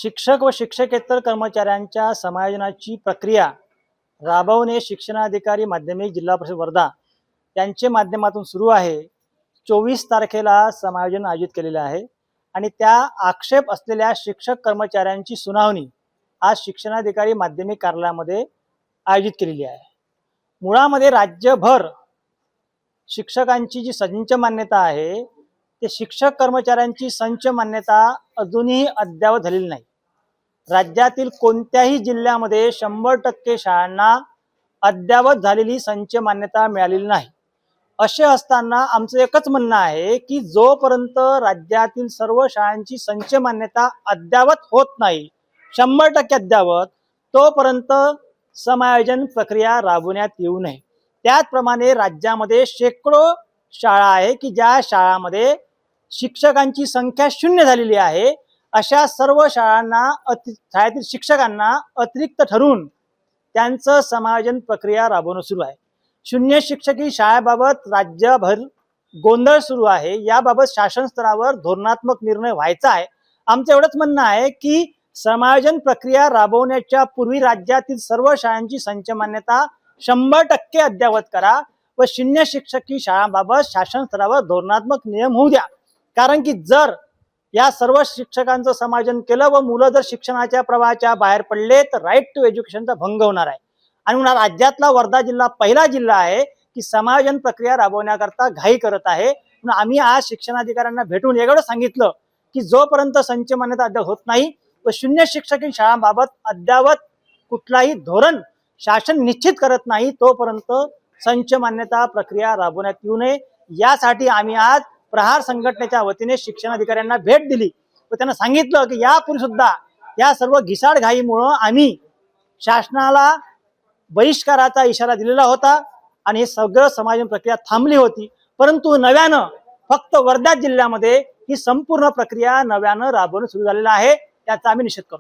शिक्षक व शिक्षकेतर कर्मचाऱ्यांच्या समायोजनाची प्रक्रिया राबवणे शिक्षणाधिकारी माध्यमिक जिल्हा परिषद वर्धा यांचे माध्यमातून सुरू आहे। 24 तारखेला समायोजन आयोजित केलेले आहे आणि त्या आक्षेप असलेल्या शिक्षक कर्मचाऱ्यांची सुनावणी आज शिक्षणाधिकारी माध्यमिक कार्यालयामध्ये आयोजित केलेली आहे। मुळामध्ये राज्यभर शिक्षकांची जी संच मान्यता आहे ते शिक्षक कर्मचाऱ्यांची संच मान्यता अजूनही अद्यावत झालेली नाही। राज्यातील कोणत्याही जिल्ह्यामध्ये 100% शाळांना अद्यावत झालेली संच मान्यता मिळालेली नाही। असे असताना आमचं एकच म्हणणं आहे की जोपर्यंत राज्यातील सर्व शाळांची संच मान्यता अद्यावत होत नाही 100% अद्यावत, तोपर्यंत समायोजन प्रक्रिया राबवण्यात येऊ नये। त्याचप्रमाणे राज्यामध्ये शेकडो शाळा आहे की ज्या शाळांमध्ये शिक्षकांची संख्या 0 झालेली आहे। अशा सर्व शाळांना शाळेतील शिक्षकांना अतिरिक्त ठरवून त्यांचं समायोजन प्रक्रिया राबवणं सुरू आहे। शून्य शिक्षकी शाळेबाबत राज्यभर गोंधळ सुरू आहे। याबाबत शासन स्तरावर धोरणात्मक निर्णय व्हायचा आहे। आमचं एवढंच म्हणणं आहे की समायोजन प्रक्रिया राबवण्याच्या पूर्वी राज्यातील सर्व शाळांची संच मान्यता 100% अद्यावत करा व शून्य शिक्षकी शाळांबाबत शासन स्तरावर धोरणात्मक नियम होऊ द्या। कारण की जर या सर्व शिक्षकांचं समायोजन केलं व मुलं जर शिक्षणाच्या प्रवाहाच्या बाहेर पडले तर राईट टू एज्युकेशनचा भंग होणार आहे। आणि म्हणून राज्यातला वर्धा जिल्हा पहिला जिल्हा आहे की समायोजन प्रक्रिया राबवण्याकरता घाई करत आहे। म्हणून आम्ही आज शिक्षणाधिकाऱ्यांना भेटून एवढं सांगितलं की जोपर्यंत संच मान्यता अद्याप होत नाही व शून्य शिक्षकी शाळांबाबत अद्यावत कुठलाही धोरण शासन निश्चित करत नाही तोपर्यंत संच मान्यता प्रक्रिया राबवण्यात येऊ नये। यासाठी आम्ही आज प्रहार संघटनेच्या वतीने शिक्षणाधिकाऱ्यांना भेट दिली व त्यांना सांगितलं की यापूर्वी सुद्धा या सर्व घिसाडघाईमुळे आम्ही शासनाला बहिष्काराचा इशारा दिलेला होता आणि हे सगळं समायोजन प्रक्रिया थांबली होती। परंतु नव्यानं फक्त वर्धा जिल्ह्यामध्ये ही संपूर्ण प्रक्रिया नव्यानं राबवणं सुरू झालेलं आहे। त्याचा आम्ही निषेध करतो।